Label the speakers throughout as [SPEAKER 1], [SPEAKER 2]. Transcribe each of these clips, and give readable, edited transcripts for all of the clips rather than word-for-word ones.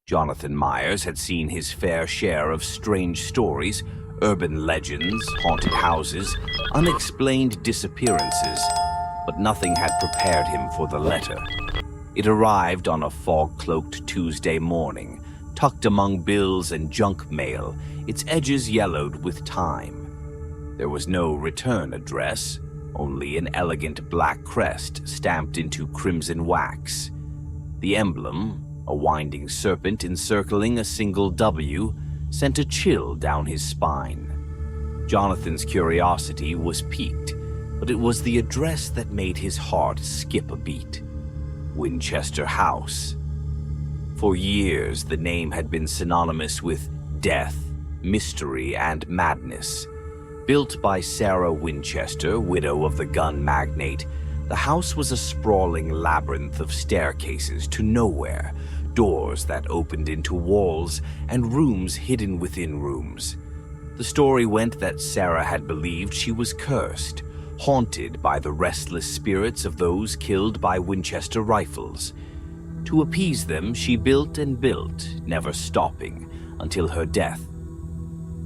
[SPEAKER 1] Jonathan Myers had seen his fair share of strange stories, urban legends, haunted houses, unexplained disappearances, but nothing had prepared him for the letter. It arrived on a fog-cloaked Tuesday morning, tucked among bills and junk mail, its edges yellowed with time. There was no return address, only an elegant black crest stamped into crimson wax. The emblem, a winding serpent encircling a single W, sent a chill down his spine. Jonathan's curiosity was piqued, but it was the address that made his heart skip a beat. Winchester House. For years, the name had been synonymous with death, mystery, and madness. Built by Sarah Winchester, widow of the gun magnate, the house was a sprawling labyrinth of staircases to nowhere, doors that opened into walls, and rooms hidden within rooms. The story went that Sarah had believed she was cursed, haunted by the restless spirits of those killed by Winchester rifles. To appease them, she built and built, never stopping, until her death.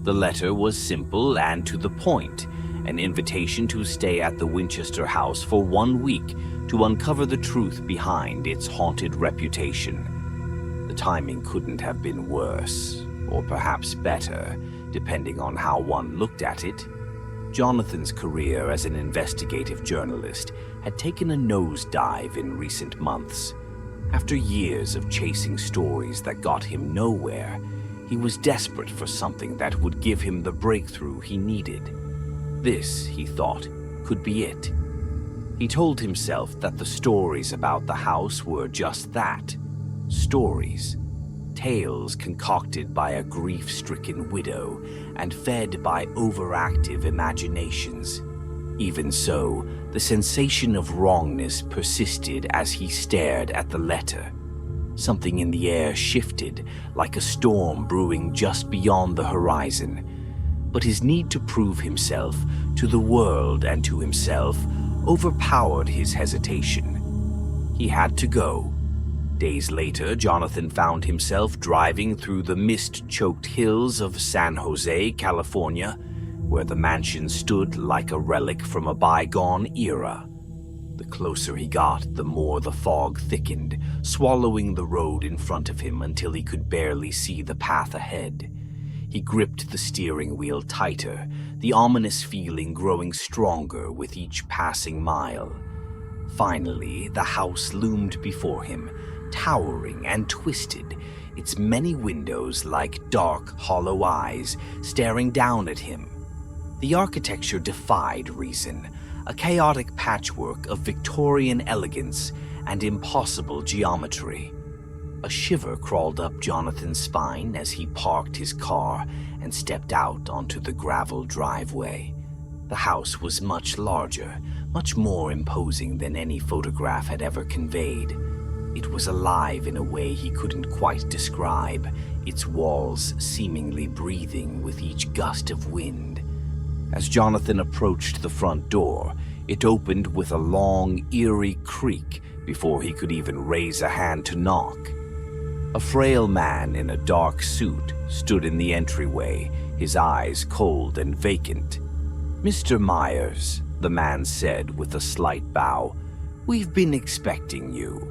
[SPEAKER 1] The letter was simple and to the point, an invitation to stay at the Winchester House for 1 week to uncover the truth behind its haunted reputation. The timing couldn't have been worse, or perhaps better, depending on how one looked at it. Jonathan's career as an investigative journalist had taken a nosedive in recent months. After years of chasing stories that got him nowhere, he was desperate for something that would give him the breakthrough he needed. This, he thought, could be it. He told himself that the stories about the house were just that, stories. Tales concocted by a grief-stricken widow and fed by overactive imaginations. Even so, the sensation of wrongness persisted as he stared at the letter. Something in the air shifted, like a storm brewing just beyond the horizon. But his need to prove himself, to the world and to himself, overpowered his hesitation. He had to go. Days later, Jonathan found himself driving through the mist-choked hills of San Jose, California, where the mansion stood like a relic from a bygone era. The closer he got, the more the fog thickened, swallowing the road in front of him until he could barely see the path ahead. He gripped the steering wheel tighter, the ominous feeling growing stronger with each passing mile. Finally, the house loomed before him, towering and twisted, its many windows like dark, hollow eyes staring down at him. The architecture defied reason, a chaotic patchwork of Victorian elegance and impossible geometry. A shiver crawled up Jonathan's spine as he parked his car and stepped out onto the gravel driveway. The house was much larger, much more imposing than any photograph had ever conveyed. It was alive in a way he couldn't quite describe, its walls seemingly breathing with each gust of wind. As Jonathan approached the front door, it opened with a long, eerie creak before he could even raise a hand to knock. A frail man in a dark suit stood in the entryway, his eyes cold and vacant. "Mr. Myers," the man said with a slight bow, "we've been expecting you."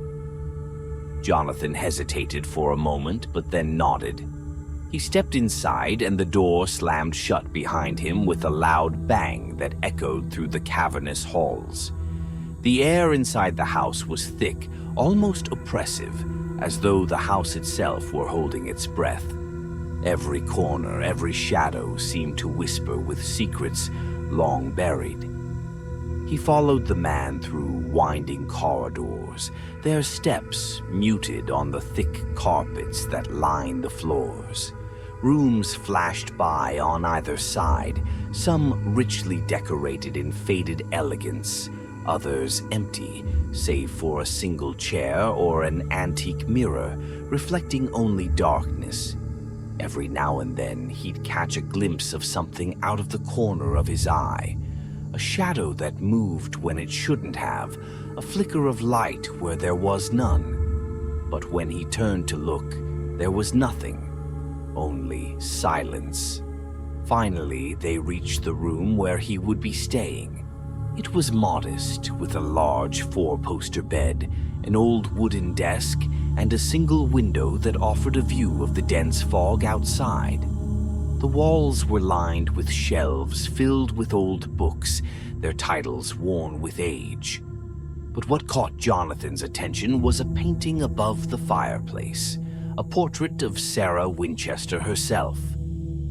[SPEAKER 1] Jonathan hesitated for a moment, but then nodded. He stepped inside, and the door slammed shut behind him with a loud bang that echoed through the cavernous halls. The air inside the house was thick, almost oppressive, as though the house itself were holding its breath. Every corner, every shadow seemed to whisper with secrets long buried. He followed the man through winding corridors, their steps muted on the thick carpets that lined the floors. Rooms flashed by on either side, some richly decorated in faded elegance, others empty, save for a single chair or an antique mirror reflecting only darkness. Every now and then he'd catch a glimpse of something out of the corner of his eye, a shadow that moved when it shouldn't have, a flicker of light where there was none. But when he turned to look, There was nothing, only silence. Finally, they reached the room where he would be staying. It was modest, with a large four-poster bed, an old wooden desk, and a single window that offered a view of the dense fog outside. The walls were lined with shelves filled with old books, their titles worn with age. But what caught Jonathan's attention was a painting above the fireplace, a portrait of Sarah Winchester herself.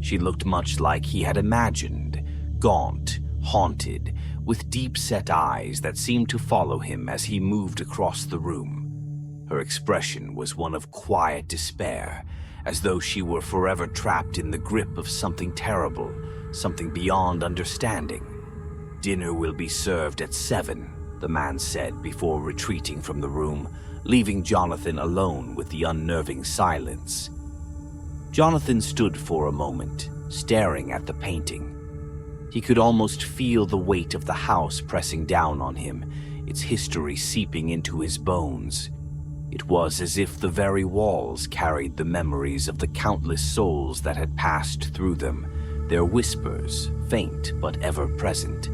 [SPEAKER 1] She looked much like he had imagined, gaunt, haunted, with deep-set eyes that seemed to follow him as he moved across the room. Her expression was one of quiet despair, as though she were forever trapped in the grip of something terrible, something beyond understanding. "Dinner will be served at 7, the man said before retreating from the room, leaving Jonathan alone with the unnerving silence. Jonathan stood for a moment, staring at the painting. He could almost feel the weight of the house pressing down on him, its history seeping into his bones. It was as if the very walls carried the memories of the countless souls that had passed through them, their whispers, faint but ever present.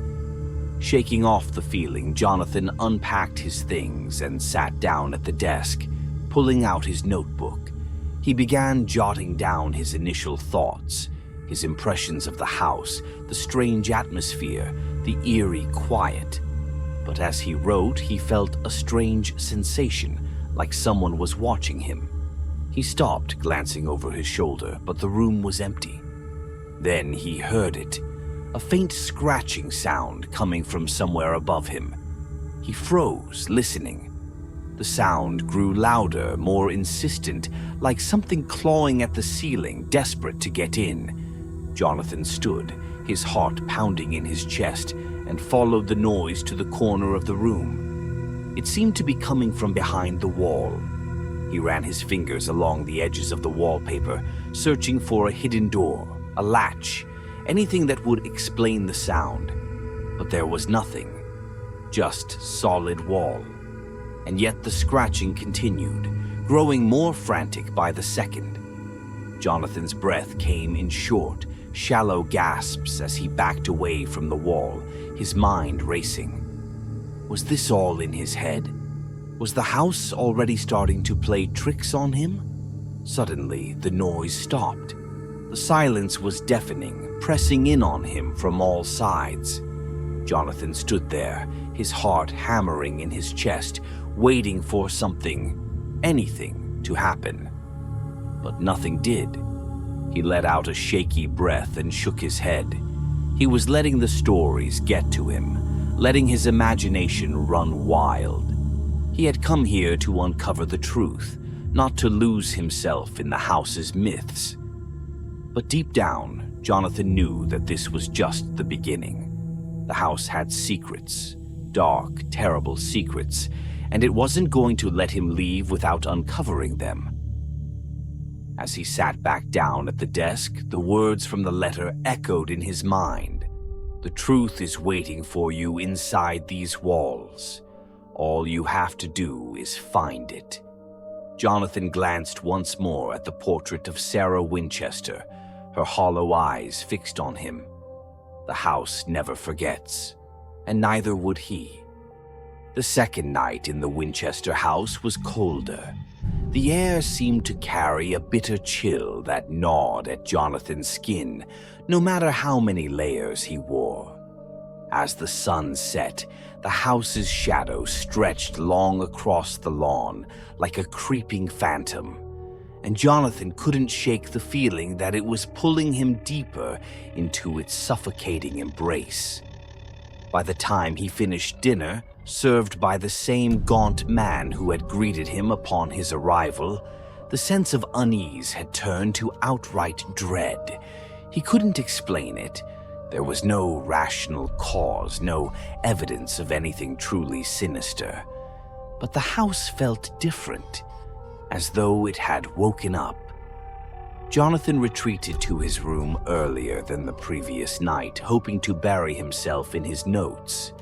[SPEAKER 1] Shaking off the feeling, Jonathan unpacked his things and sat down at the desk, pulling out his notebook. He began jotting down his initial thoughts, his impressions of the house, the strange atmosphere, the eerie quiet. But as he wrote, he felt a strange sensation, like someone was watching him. He stopped, glancing over his shoulder, but the room was empty. Then he heard it, a faint scratching sound coming from somewhere above him. He froze, listening. The sound grew louder, more insistent, like something clawing at the ceiling, desperate to get in. Jonathan stood, his heart pounding in his chest, and followed the noise to the corner of the room. It seemed to be coming from behind the wall. He ran his fingers along the edges of the wallpaper, searching for a hidden door, a latch, anything that would explain the sound. But there was nothing, just solid wall. And yet the scratching continued, growing more frantic by the second. Jonathan's breath came in short, shallow gasps as he backed away from the wall, his mind racing. Was this all in his head? Was the house already starting to play tricks on him? Suddenly, the noise stopped. The silence was deafening, pressing in on him from all sides. Jonathan stood there, his heart hammering in his chest, waiting for something, anything, to happen. But nothing did. He let out a shaky breath and shook his head. He was letting the stories get to him, letting his imagination run wild. He had come here to uncover the truth, not to lose himself in the house's myths. But deep down, Jonathan knew that this was just the beginning. The house had secrets, dark, terrible secrets, and it wasn't going to let him leave without uncovering them. As he sat back down at the desk, the words from the letter echoed in his mind. The truth is waiting for you inside these walls. All you have to do is find it. Jonathan glanced once more at the portrait of Sarah Winchester, her hollow eyes fixed on him. The house never forgets, and neither would he. The second night in the Winchester house was colder. The air seemed to carry a bitter chill that gnawed at Jonathan's skin, no matter how many layers he wore. As the sun set, the house's shadow stretched long across the lawn like a creeping phantom, and Jonathan couldn't shake the feeling that it was pulling him deeper into its suffocating embrace. By the time he finished dinner, served by the same gaunt man who had greeted him upon his arrival, the sense of unease had turned to outright dread. He couldn't explain it. There was no rational cause, no evidence of anything truly sinister. But the house felt different, as though it had woken up. Jonathan retreated to his room earlier than the previous night, hoping to bury himself in his notes.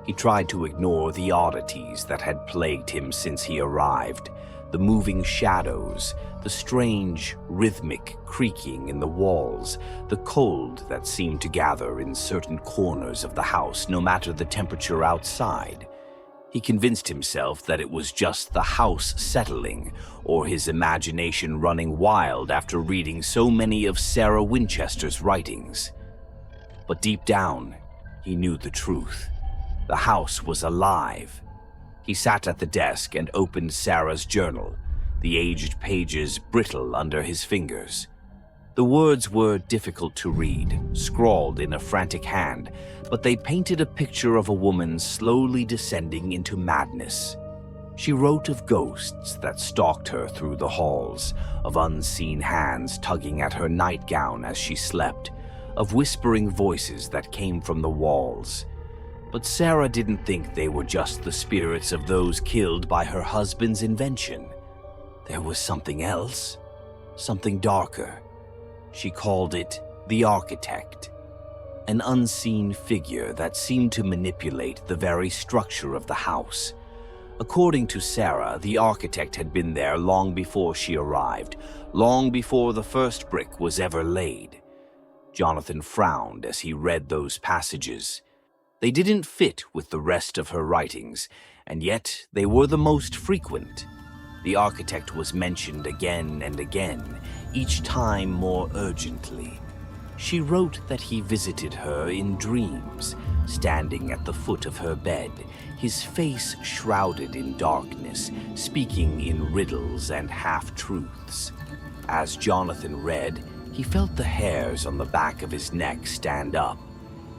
[SPEAKER 1] He tried to ignore the oddities that had plagued him since he arrived, the moving shadows, the strange, rhythmic creaking in the walls, the cold that seemed to gather in certain corners of the house no matter the temperature outside. He convinced himself that it was just the house settling, or his imagination running wild after reading so many of Sarah Winchester's writings. But deep down, he knew the truth. The house was alive. He sat at the desk and opened Sarah's journal, the aged pages brittle under his fingers. The words were difficult to read, scrawled in a frantic hand, but they painted a picture of a woman slowly descending into madness. She wrote of ghosts that stalked her through the halls, of unseen hands tugging at her nightgown as she slept, of whispering voices that came from the walls. But Sarah didn't think they were just the spirits of those killed by her husband's invention. There was something else, something darker. She called it the architect, an unseen figure that seemed to manipulate the very structure of the house. According to Sarah, the architect had been there long before she arrived, long before the first brick was ever laid. Jonathan frowned as he read those passages. They didn't fit with the rest of her writings, and yet they were the most frequent. The architect was mentioned again and again, each time more urgently. She wrote that he visited her in dreams, standing at the foot of her bed, his face shrouded in darkness, speaking in riddles and half-truths. As Jonathan read, he felt the hairs on the back of his neck stand up.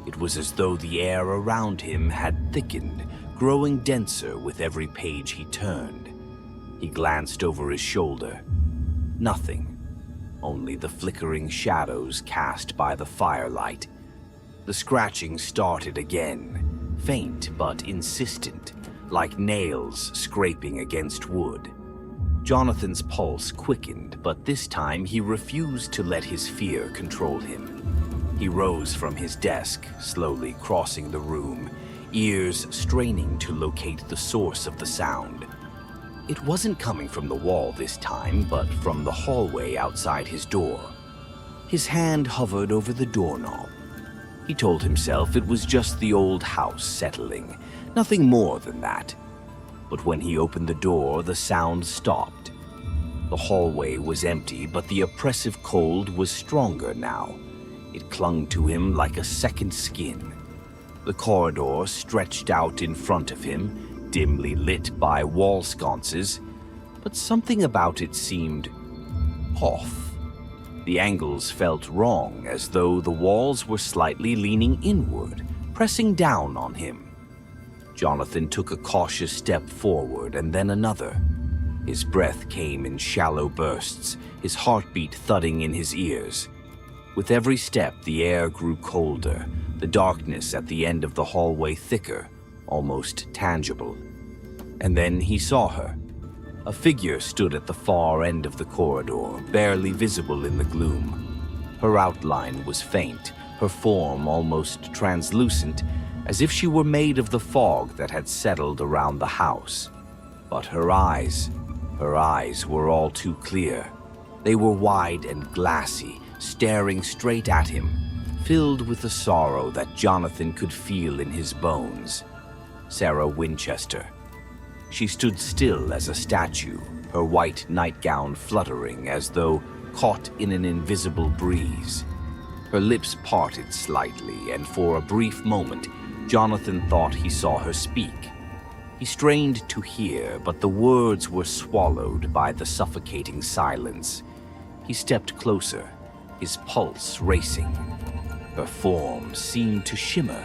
[SPEAKER 1] It was as though the air around him had thickened, growing denser with every page he turned. He glanced over his shoulder. Nothing. Only the flickering shadows cast by the firelight. The scratching started again, faint but insistent, like nails scraping against wood. Jonathan's pulse quickened, but this time he refused to let his fear control him. He rose from his desk, slowly crossing the room, ears straining to locate the source of the sound. It wasn't coming from the wall this time, but from the hallway outside his door. His hand hovered over the doorknob. He told himself it was just the old house settling, nothing more than that. But when he opened the door, the sound stopped. The hallway was empty, but the oppressive cold was stronger now. It clung to him like a second skin. The corridor stretched out in front of him, dimly lit by wall sconces, but something about it seemed off. The angles felt wrong, as though the walls were slightly leaning inward, pressing down on him. Jonathan took a cautious step forward and then another. His breath came in shallow bursts, his heartbeat thudding in his ears. With every step, the air grew colder, the darkness at the end of the hallway thicker, almost tangible. And then he saw her. A figure stood at the far end of the corridor, barely visible in the gloom. Her outline was faint, her form almost translucent, as if she were made of the fog that had settled around the house. But her eyes were all too clear. They were wide and glassy, staring straight at him, filled with a sorrow that Jonathan could feel in his bones. Sarah Winchester. She stood still as a statue, her white nightgown fluttering as though caught in an invisible breeze. Her lips parted slightly, and for a brief moment, Jonathan thought he saw her speak. He strained to hear, but the words were swallowed by the suffocating silence. He stepped closer, his pulse racing. Her form seemed to shimmer,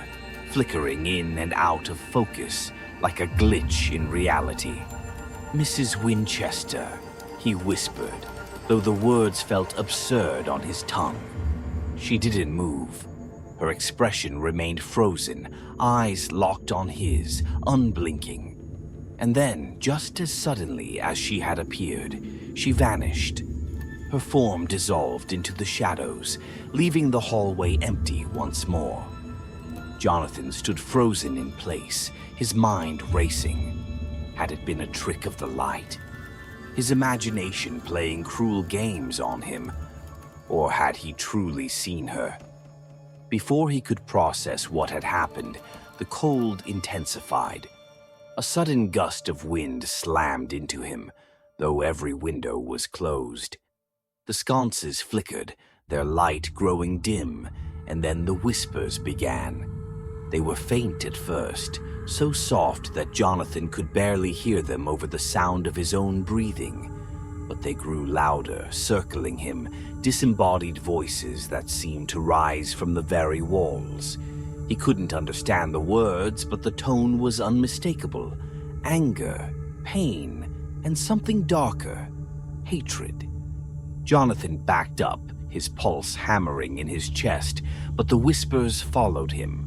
[SPEAKER 1] flickering in and out of focus, like a glitch in reality. "Mrs. Winchester," he whispered, though the words felt absurd on his tongue. She didn't move. Her expression remained frozen, eyes locked on his, unblinking. And then, just as suddenly as she had appeared, she vanished. Her form dissolved into the shadows, leaving the hallway empty once more. Jonathan stood frozen in place, his mind racing. Had it been a trick of the light? his imagination playing cruel games on him, or had he truly seen her? Before he could process what had happened, the cold intensified. A sudden gust of wind slammed into him, though every window was closed. The sconces flickered, their light growing dim, and then the whispers began. They were faint at first, so soft that Jonathan could barely hear them over the sound of his own breathing. But they grew louder, circling him, disembodied voices that seemed to rise from the very walls. He couldn't understand the words, but the tone was unmistakable. Anger, pain, and something darker, hatred. Jonathan backed up, his pulse hammering in his chest, but the whispers followed him.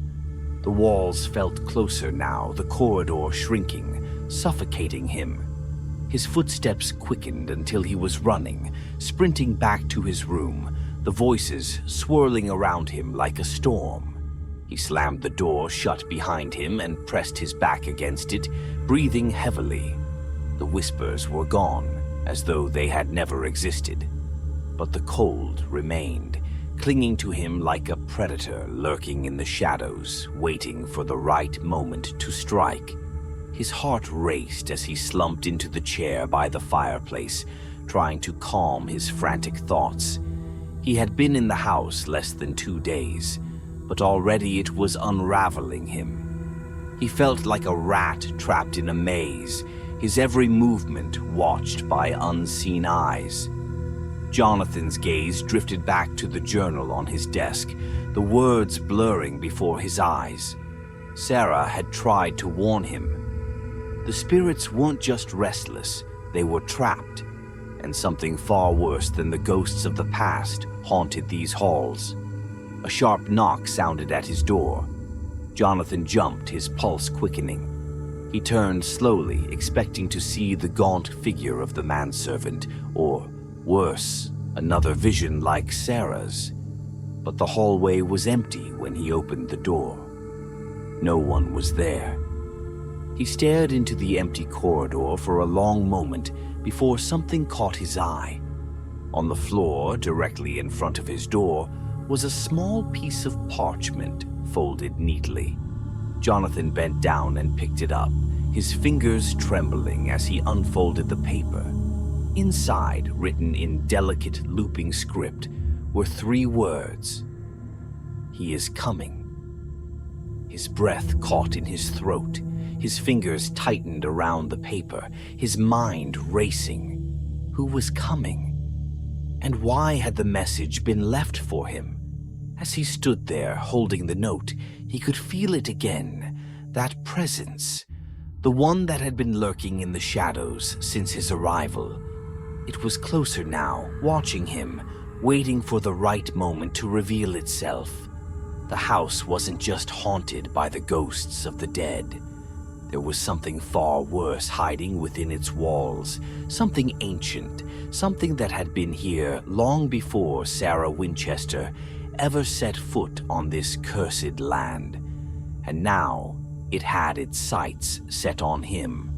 [SPEAKER 1] The walls felt closer now, the corridor shrinking, suffocating him. His footsteps quickened until he was running, sprinting back to his room, the voices swirling around him like a storm. He slammed the door shut behind him and pressed his back against it, breathing heavily. The whispers were gone, as though they had never existed. But the cold remained, clinging to him like a predator lurking in the shadows, waiting for the right moment to strike. His heart raced as he slumped into the chair by the fireplace, trying to calm his frantic thoughts. He had been in the house less than 2 days, but already it was unraveling him. He felt like a rat trapped in a maze, his every movement watched by unseen eyes. Jonathan's gaze drifted back to the journal on his desk, the words blurring before his eyes. Sarah had tried to warn him. The spirits weren't just restless, they were trapped, and something far worse than the ghosts of the past haunted these halls. A sharp knock sounded at his door. Jonathan jumped, his pulse quickening. He turned slowly, expecting to see the gaunt figure of the manservant, or worse, another vision like Sarah's. But the hallway was empty when he opened the door. No one was there. He stared into the empty corridor for a long moment before something caught his eye. On the floor, directly in front of his door, was a small piece of parchment folded neatly. Jonathan bent down and picked it up, his fingers trembling as he unfolded the paper. Inside, written in delicate looping script, were 3 words. "He is coming." His breath caught in his throat. His fingers tightened around the paper, his mind racing. Who was coming? And why had the message been left for him? As he stood there, holding the note, he could feel it again, that presence, the one that had been lurking in the shadows since his arrival. It was closer now, watching him, waiting for the right moment to reveal itself. The house wasn't just haunted by the ghosts of the dead. There was something far worse hiding within its walls, something ancient, something that had been here long before Sarah Winchester ever set foot on this cursed land. And now it had its sights set on him.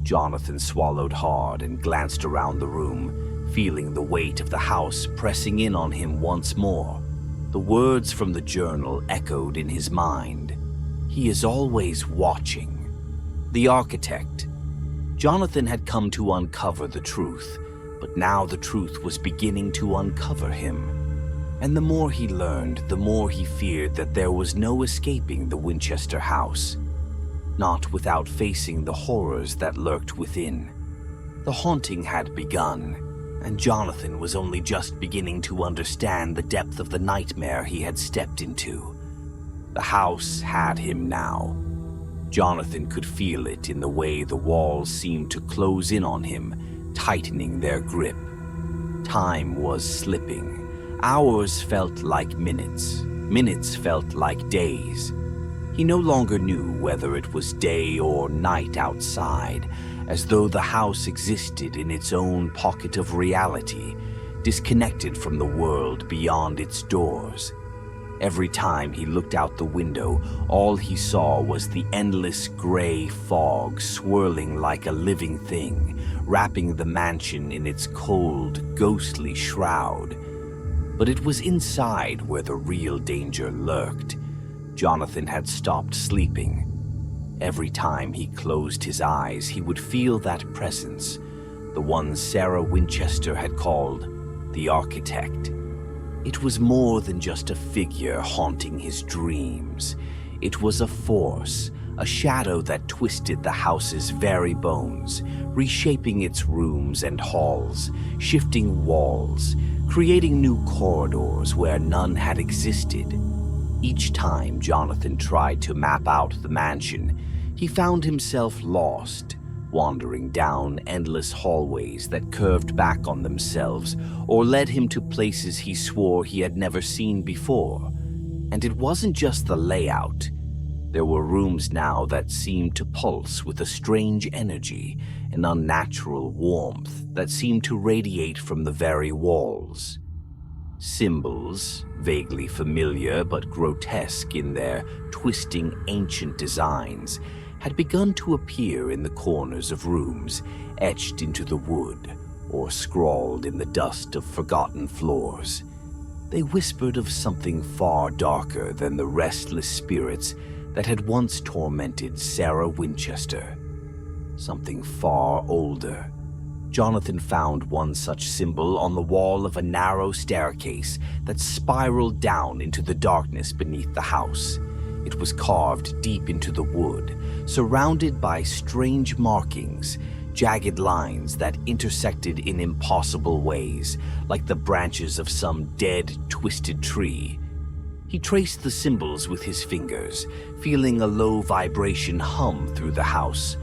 [SPEAKER 1] Jonathan swallowed hard and glanced around the room, feeling the weight of the house pressing in on him once more. The words from the journal echoed in his mind. He is always watching. The architect. Jonathan had come to uncover the truth, but now the truth was beginning to uncover him. And the more he learned, the more he feared that there was no escaping the Winchester House. Not without facing the horrors that lurked within. The haunting had begun, and Jonathan was only just beginning to understand the depth of the nightmare he had stepped into. The house had him now. Jonathan could feel it in the way the walls seemed to close in on him, tightening their grip. Time was slipping. Hours felt like minutes. Minutes felt like days. He no longer knew whether it was day or night outside, as though the house existed in its own pocket of reality, disconnected from the world beyond its doors. Every time he looked out the window, all he saw was the endless gray fog swirling like a living thing, wrapping the mansion in its cold, ghostly shroud. But it was inside where the real danger lurked. Jonathan had stopped sleeping. Every time he closed his eyes, he would feel that presence, the one Sarah Winchester had called the Architect. It was more than just a figure haunting his dreams. It was a force, a shadow that twisted the house's very bones, reshaping its rooms and halls, shifting walls, creating new corridors where none had existed. Each time Jonathan tried to map out the mansion, he found himself lost, wandering down endless hallways that curved back on themselves or led him to places he swore he had never seen before. And it wasn't just the layout. There were rooms now that seemed to pulse with a strange energy, an unnatural warmth that seemed to radiate from the very walls. Symbols, vaguely familiar but grotesque in their twisting ancient designs, had begun to appear in the corners of rooms, etched into the wood or scrawled in the dust of forgotten floors. They whispered of something far darker than the restless spirits that had once tormented Sarah Winchester. Something far older. Jonathan found one such symbol on the wall of a narrow staircase that spiraled down into the darkness beneath the house. It was carved deep into the wood, surrounded by strange markings, jagged lines that intersected in impossible ways, like the branches of some dead, twisted tree. He traced the symbols with his fingers, feeling a low vibration hum through the house,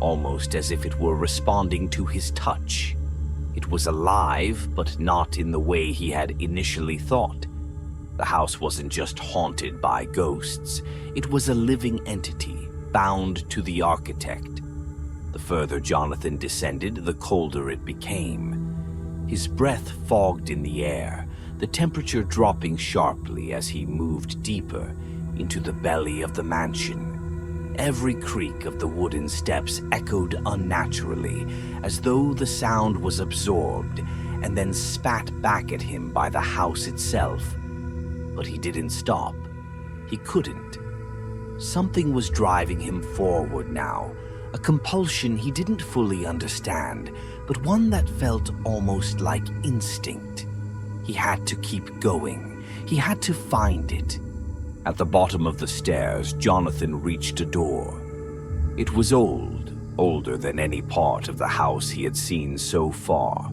[SPEAKER 1] almost as if it were responding to his touch. It was alive, but not in the way he had initially thought. The house wasn't just haunted by ghosts. It was a living entity, bound to the Architect. The further Jonathan descended, the colder it became. His breath fogged in the air, the temperature dropping sharply as he moved deeper into the belly of the mansion. Every creak of the wooden steps echoed unnaturally, as though the sound was absorbed and then spat back at him by the house itself. But he didn't stop. He couldn't. Something was driving him forward now, a compulsion he didn't fully understand, but one that felt almost like instinct. He had to keep going. He had to find it. At the bottom of the stairs, Jonathan reached a door. It was old, older than any part of the house he had seen so far.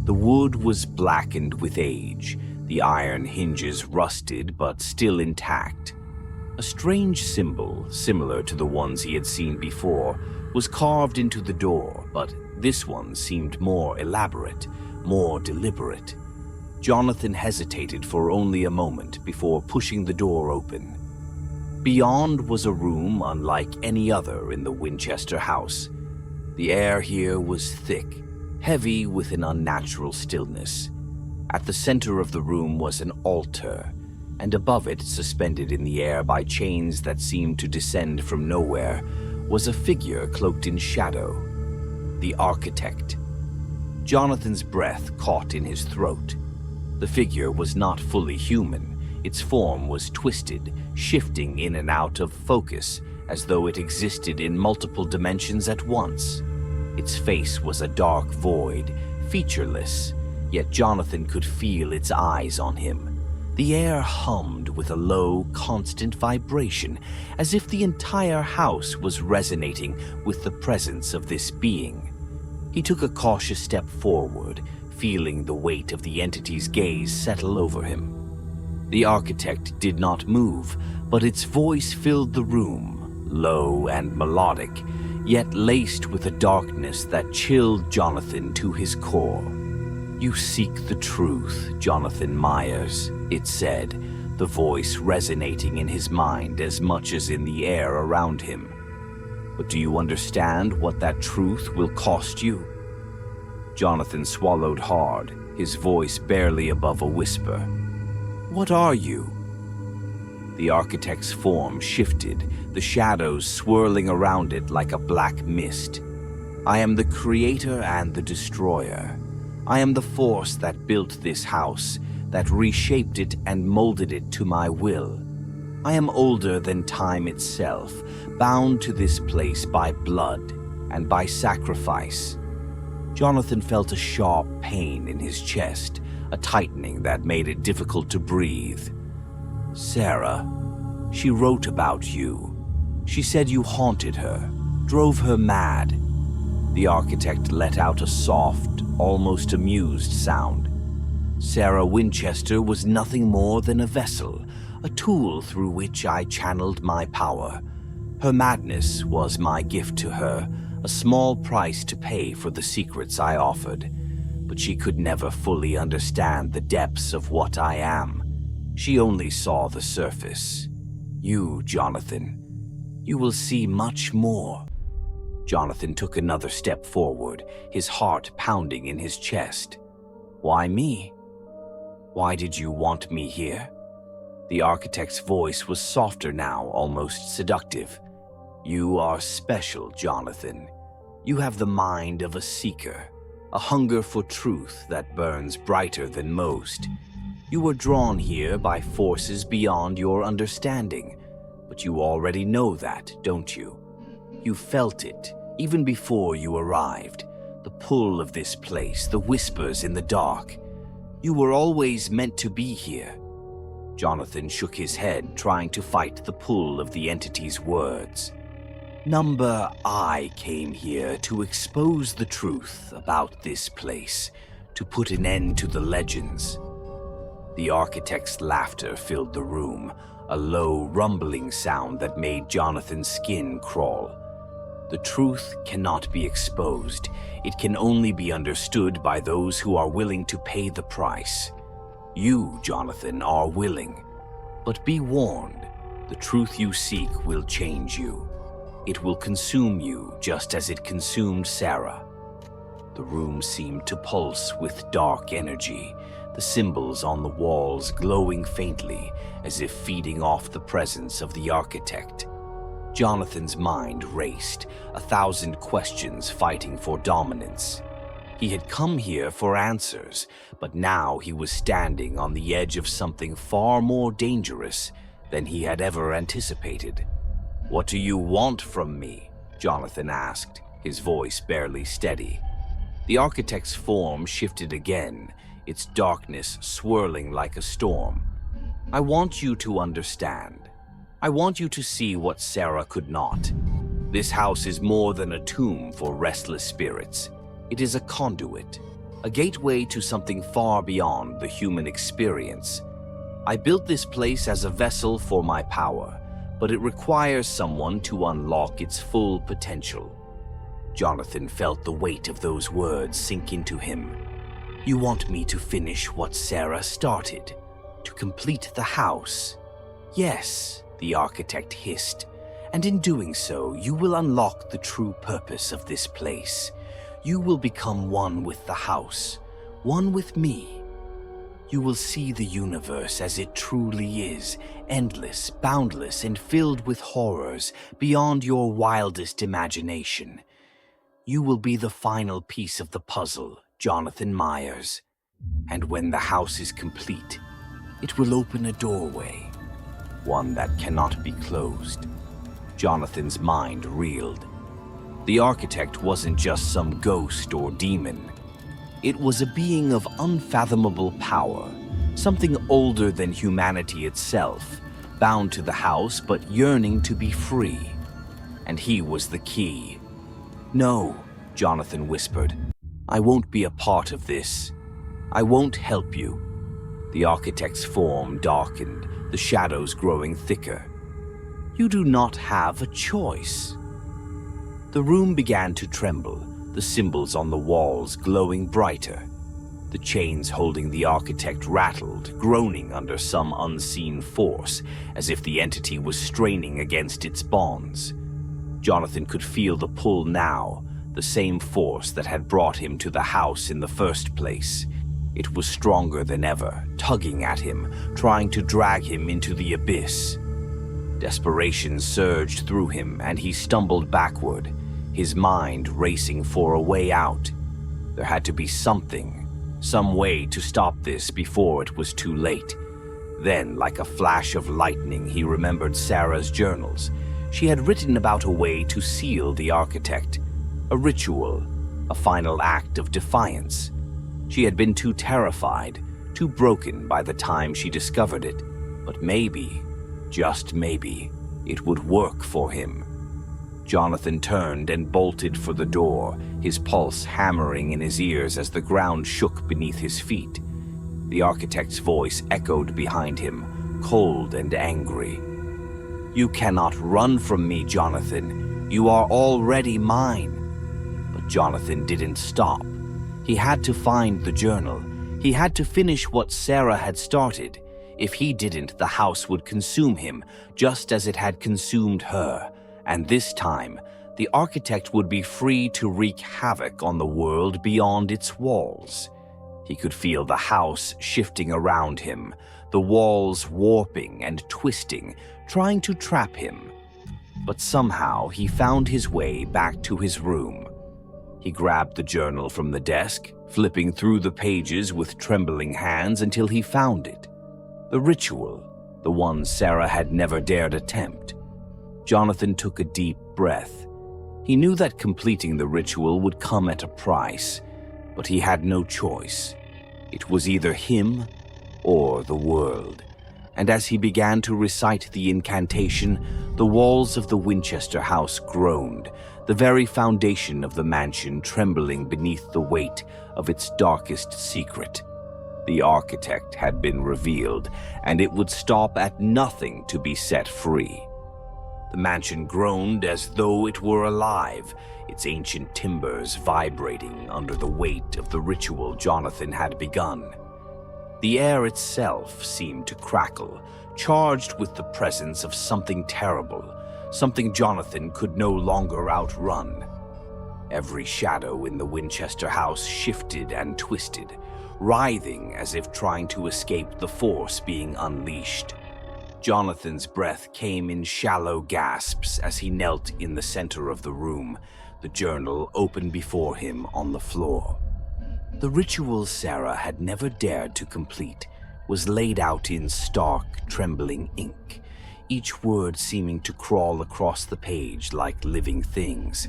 [SPEAKER 1] The wood was blackened with age, the iron hinges rusted but still intact. A strange symbol, similar to the ones he had seen before, was carved into the door, but this one seemed more elaborate, more deliberate. Jonathan hesitated for only a moment before pushing the door open. Beyond was a room unlike any other in the Winchester house. The air here was thick, heavy with an unnatural stillness. At the center of the room was an altar, and above it, suspended in the air by chains that seemed to descend from nowhere, was a figure cloaked in shadow, the Architect. Jonathan's breath caught in his throat. The figure was not fully human. Its form was twisted, shifting in and out of focus, as though it existed in multiple dimensions at once. Its face was a dark void, featureless, yet Jonathan could feel its eyes on him. The air hummed with a low, constant vibration, as if the entire house was resonating with the presence of this being. He took a cautious step forward, feeling the weight of the entity's gaze settle over him. The Architect did not move, but its voice filled the room, low and melodic, yet laced with a darkness that chilled Jonathan to his core. "You seek the truth, Jonathan Myers," it said, the voice resonating in his mind as much as in the air around him. "But do you understand what that truth will cost you?" Jonathan swallowed hard, his voice barely above a whisper. "What are you?" The Architect's form shifted, the shadows swirling around it like a black mist. I am the creator and the destroyer. I am the force that built this house, that reshaped it and molded it to my will. I am older than time itself, bound to this place by blood and by sacrifice. Jonathan felt a sharp pain in his chest, a tightening that made it difficult to breathe. Sarah, she wrote about you. She said you haunted her, drove her mad. The architect let out a soft, almost amused sound. Sarah Winchester was nothing more than a vessel, a tool through which I channeled my power. Her madness was my gift to her, a small price to pay for the secrets I offered. But she could never fully understand the depths of what I am. She only saw the surface. You, Jonathan, you will see much more. Jonathan took another step forward, his heart pounding in his chest. Why me? Why did you want me here? The architect's voice was softer now, almost seductive. You are special, Jonathan. You have the mind of a seeker, a hunger for truth that burns brighter than most. You were drawn here by forces beyond your understanding, but you already know that, don't you? You felt it, even before you arrived, the pull of this place, the whispers in the dark. You were always meant to be here. Jonathan shook his head, trying to fight the pull of the entity's words. Number I came here to expose the truth about this place, to put an end to the legends. The architect's laughter filled the room, a low, rumbling sound that made Jonathan's skin crawl. The truth cannot be exposed. It can only be understood by those who are willing to pay the price. You, Jonathan, are willing. But be warned, the truth you seek will change you. It will consume you just as it consumed Sarah. The room seemed to pulse with dark energy, the symbols on the walls glowing faintly as if feeding off the presence of the architect. Jonathan's mind raced, 1,000 questions fighting for dominance. He had come here for answers, but now he was standing on the edge of something far more dangerous than he had ever anticipated. What do you want from me? Jonathan asked, his voice barely steady. The architect's form shifted again, its darkness swirling like a storm. I want you to understand. I want you to see what Sarah could not. This house is more than a tomb for restless spirits. It is a conduit, a gateway to something far beyond the human experience. I built this place as a vessel for my power, but it requires someone to unlock its full potential. Jonathan felt the weight of those words sink into him. You want me to finish what Sarah started, to complete the house? Yes, the architect hissed, and in doing so, you will unlock the true purpose of this place. You will become one with the house, one with me. You will see the universe as it truly is, endless, boundless, and filled with horrors beyond your wildest imagination. You will be the final piece of the puzzle, Jonathan Myers. And when the house is complete, it will open a doorway, one that cannot be closed. Jonathan's mind reeled. The architect wasn't just some ghost or demon. It was a being of unfathomable power, something older than humanity itself, bound to the house but yearning to be free. And he was the key. No, Jonathan whispered. I won't be a part of this. I won't help you. The architect's form darkened, the shadows growing thicker. You do not have a choice. The room began to tremble, the symbols on the walls glowing brighter. The chains holding the architect rattled, groaning under some unseen force, as if the entity was straining against its bonds. Jonathan could feel the pull now, the same force that had brought him to the house in the first place. It was stronger than ever, tugging at him, trying to drag him into the abyss. Desperation surged through him, and he stumbled backward, his mind racing for a way out. There had to be something, some way to stop this before it was too late. Then, like a flash of lightning, he remembered Sarah's journals. She had written about a way to seal the architect, a ritual, a final act of defiance. She had been too terrified, too broken by the time she discovered it, but maybe, just maybe, it would work for him. Jonathan turned and bolted for the door, his pulse hammering in his ears as the ground shook beneath his feet. The architect's voice echoed behind him, cold and angry. "You cannot run from me, Jonathan. You are already mine." But Jonathan didn't stop. He had to find the journal. He had to finish what Sarah had started. If he didn't, the house would consume him, just as it had consumed her. And this time, the architect would be free to wreak havoc on the world beyond its walls. He could feel the house shifting around him, the walls warping and twisting, trying to trap him. But somehow he found his way back to his room. He grabbed the journal from the desk, flipping through the pages with trembling hands until he found it. The ritual, the one Sarah had never dared attempt. Jonathan took a deep breath. He knew that completing the ritual would come at a price, but he had no choice. It was either him or the world. And as he began to recite the incantation, the walls of the Winchester House groaned, the very foundation of the mansion trembling beneath the weight of its darkest secret. The architect had been revealed, and it would stop at nothing to be set free. The mansion groaned as though it were alive, its ancient timbers vibrating under the weight of the ritual Jonathan had begun. The air itself seemed to crackle, charged with the presence of something terrible, something Jonathan could no longer outrun. Every shadow in the Winchester House shifted and twisted, writhing as if trying to escape the force being unleashed. Jonathan's breath came in shallow gasps as he knelt in the center of the room, the journal open before him on the floor. The ritual Sarah had never dared to complete was laid out in stark, trembling ink, each word seeming to crawl across the page like living things.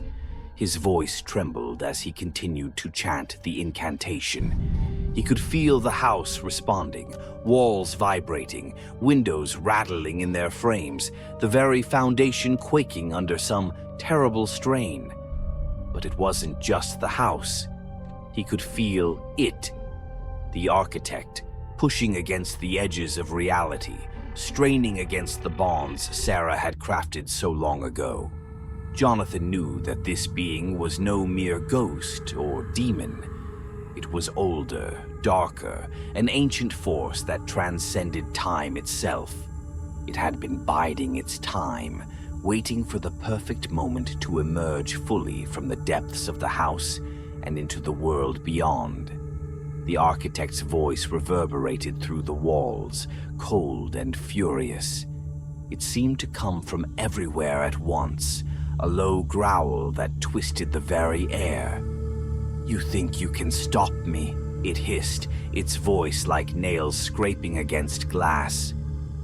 [SPEAKER 1] His voice trembled as he continued to chant the incantation. He could feel the house responding, walls vibrating, windows rattling in their frames, the very foundation quaking under some terrible strain. But it wasn't just the house. He could feel it, the architect, pushing against the edges of reality, straining against the bonds Sarah had crafted so long ago. Jonathan knew that this being was no mere ghost or demon. It was older, darker, an ancient force that transcended time itself. It had been biding its time, waiting for the perfect moment to emerge fully from the depths of the house and into the world beyond. The architect's voice reverberated through the walls, cold and furious. It seemed to come from everywhere at once, a low growl that twisted the very air. "You think you can stop me?" it hissed, its voice like nails scraping against glass.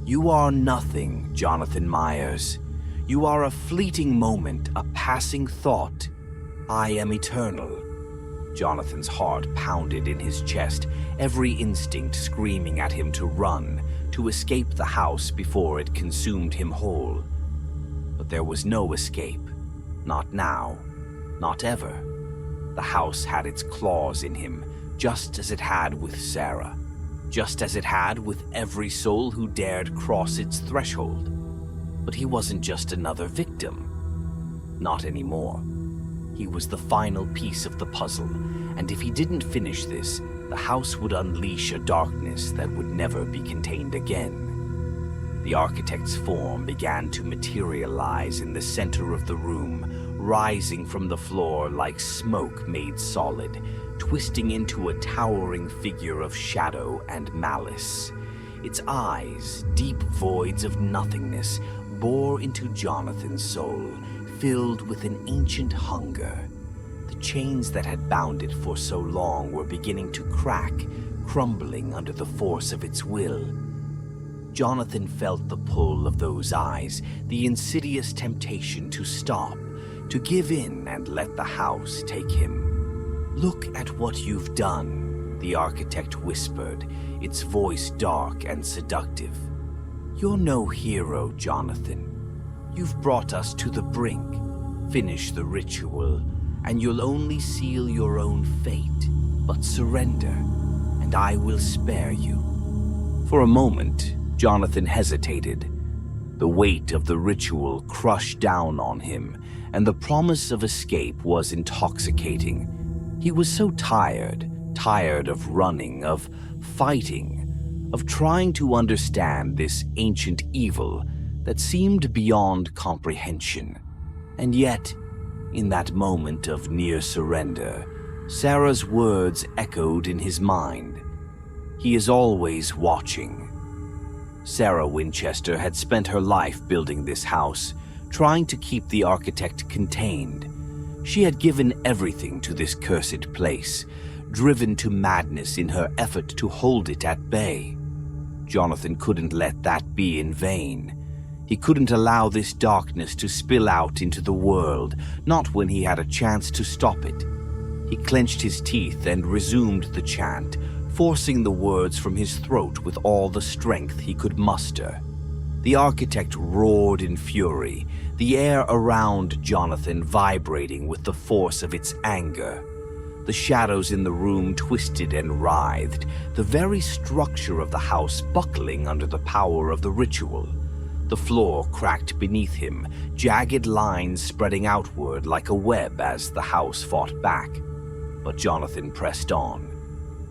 [SPEAKER 1] "You are nothing, Jonathan Myers. You are a fleeting moment, a passing thought. I am eternal." Jonathan's heart pounded in his chest, every instinct screaming at him to run, to escape the house before it consumed him whole. But there was no escape. Not now. Not ever. The house had its claws in him, just as it had with Sarah. Just as it had with every soul who dared cross its threshold. But he wasn't just another victim. Not anymore. He was the final piece of the puzzle, and if he didn't finish this, the house would unleash a darkness that would never be contained again. The architect's form began to materialize in the center of the room, rising from the floor like smoke made solid, twisting into a towering figure of shadow and malice. Its eyes, deep voids of nothingness, bore into Jonathan's soul, filled with an ancient hunger. The chains that had bound it for so long were beginning to crack, crumbling under the force of its will. Jonathan felt the pull of those eyes, the insidious temptation to stop, to give in and let the house take him. "Look at what you've done," the architect whispered, its voice dark and seductive. "You're no hero, Jonathan. You've brought us to the brink. Finish the ritual, and you'll only seal your own fate. But surrender, and I will spare you." For a moment, Jonathan hesitated. The weight of the ritual crushed down on him, and the promise of escape was intoxicating. He was so tired of running, of fighting, of trying to understand this ancient evil that seemed beyond comprehension. And yet, in that moment of near surrender, Sarah's words echoed in his mind. "He is always watching." Sarah Winchester had spent her life building this house, trying to keep the architect contained. She had given everything to this cursed place, driven to madness in her effort to hold it at bay. Jonathan couldn't let that be in vain. He couldn't allow this darkness to spill out into the world, not when he had a chance to stop it. He clenched his teeth and resumed the chant, forcing the words from his throat with all the strength he could muster. The architect roared in fury, the air around Jonathan vibrating with the force of its anger. The shadows in the room twisted and writhed, the very structure of the house buckling under the power of the ritual. The floor cracked beneath him, jagged lines spreading outward like a web as the house fought back. But Jonathan pressed on.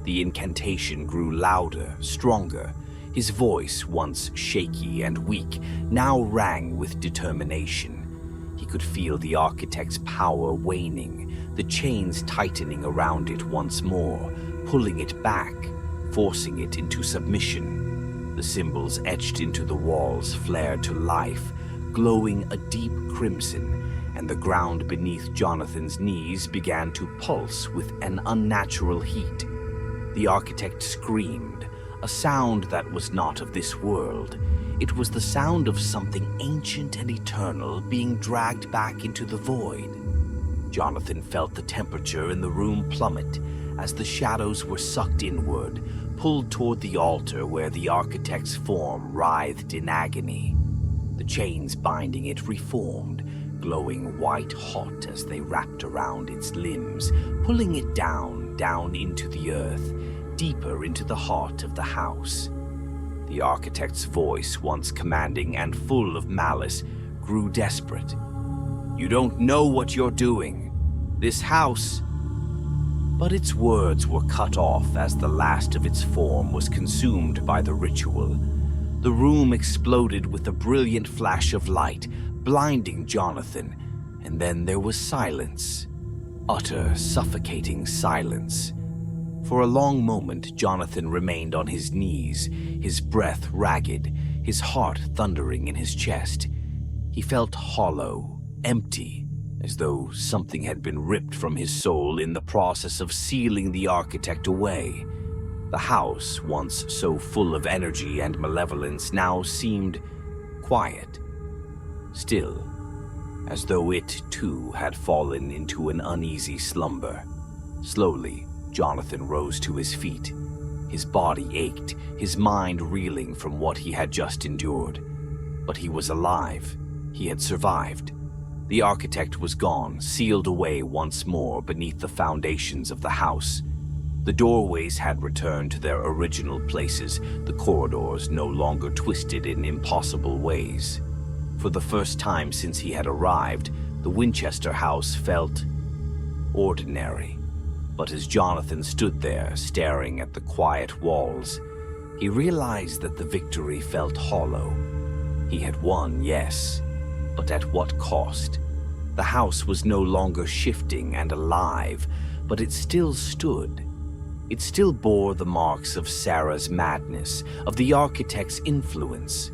[SPEAKER 1] The incantation grew louder, stronger. His voice, once shaky and weak, now rang with determination. He could feel the architect's power waning, the chains tightening around it once more, pulling it back, forcing it into submission. The symbols etched into the walls flared to life, glowing a deep crimson, and the ground beneath Jonathan's knees began to pulse with an unnatural heat. The architect screamed, a sound that was not of this world. It was the sound of something ancient and eternal being dragged back into the void. Jonathan felt the temperature in the room plummet as the shadows were sucked inward, pulled toward the altar where the architect's form writhed in agony. The chains binding it reformed, glowing white-hot as they wrapped around its limbs, pulling it down into the earth, deeper into the heart of the house. The architect's voice, once commanding and full of malice, grew desperate. "You don't know what you're doing. This house—" But its words were cut off as the last of its form was consumed by the ritual. The room exploded with a brilliant flash of light, blinding Jonathan, and then there was silence. Utter, suffocating silence. For a long moment, Jonathan remained on his knees, his breath ragged, his heart thundering in his chest. He felt hollow, empty, as though something had been ripped from his soul in the process of sealing the architect away. The house, once so full of energy and malevolence, now seemed quiet, still, as though it, too, had fallen into an uneasy slumber. Slowly, Jonathan rose to his feet. His body ached, his mind reeling from what he had just endured. But he was alive. He had survived. The architect was gone, sealed away once more beneath the foundations of the house. The doorways had returned to their original places, the corridors no longer twisted in impossible ways. For the first time since he had arrived, the Winchester House felt ordinary. But as Jonathan stood there, staring at the quiet walls, he realized that the victory felt hollow. He had won, yes, but at what cost? The house was no longer shifting and alive, but it still stood. It still bore the marks of Sarah's madness, of the architect's influence,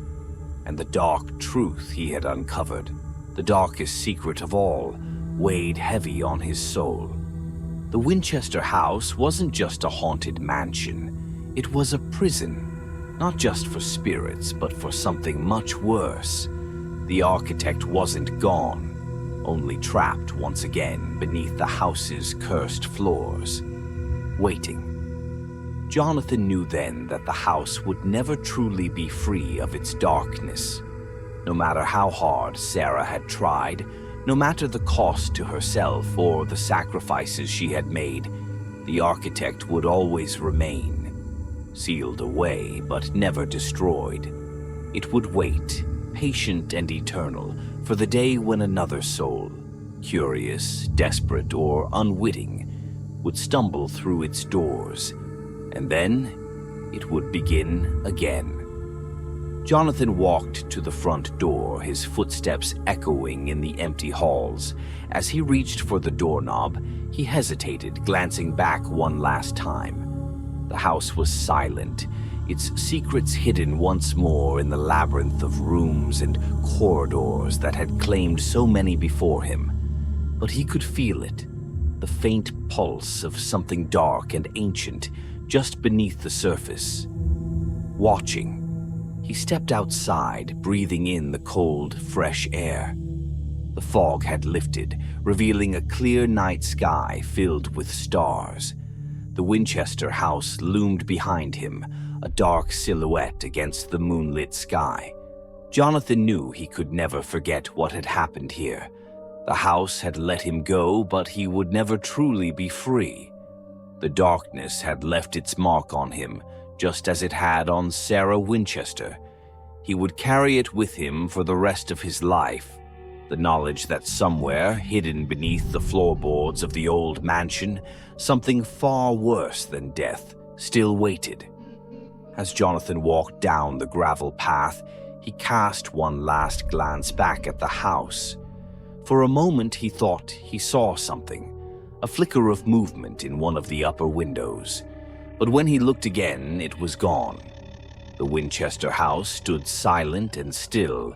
[SPEAKER 1] and the dark truth he had uncovered. The darkest secret of all weighed heavy on his soul. The Winchester House wasn't just a haunted mansion. It was a prison, not just for spirits, but for something much worse. The architect wasn't gone, only trapped once again beneath the house's cursed floors, waiting. Jonathan knew then that the house would never truly be free of its darkness. No matter how hard Sarah had tried, no matter the cost to herself or the sacrifices she had made, the architect would always remain, sealed away but never destroyed. It would wait, patient and eternal, for the day when another soul, curious, desperate, or unwitting, would stumble through its doors, and then it would begin again. Jonathan walked to the front door, his footsteps echoing in the empty halls. As he reached for the doorknob, he hesitated, glancing back one last time. The house was silent, its secrets hidden once more in the labyrinth of rooms and corridors that had claimed so many before him. But he could feel it, the faint pulse of something dark and ancient just beneath the surface. Watching, he stepped outside, breathing in the cold, fresh air. The fog had lifted, revealing a clear night sky filled with stars. The Winchester House loomed behind him, a dark silhouette against the moonlit sky. Jonathan knew he could never forget what had happened here. The house had let him go, but he would never truly be free. The darkness had left its mark on him, just as it had on Sarah Winchester. He would carry it with him for the rest of his life, the knowledge that somewhere, hidden beneath the floorboards of the old mansion, something far worse than death still waited. As Jonathan walked down the gravel path, he cast one last glance back at the house. For a moment he thought he saw something, a flicker of movement in one of the upper windows. But when he looked again, it was gone. The Winchester House stood silent and still,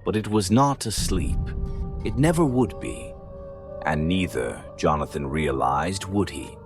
[SPEAKER 1] but it was not asleep. It never would be. And neither, Jonathan realized, would he.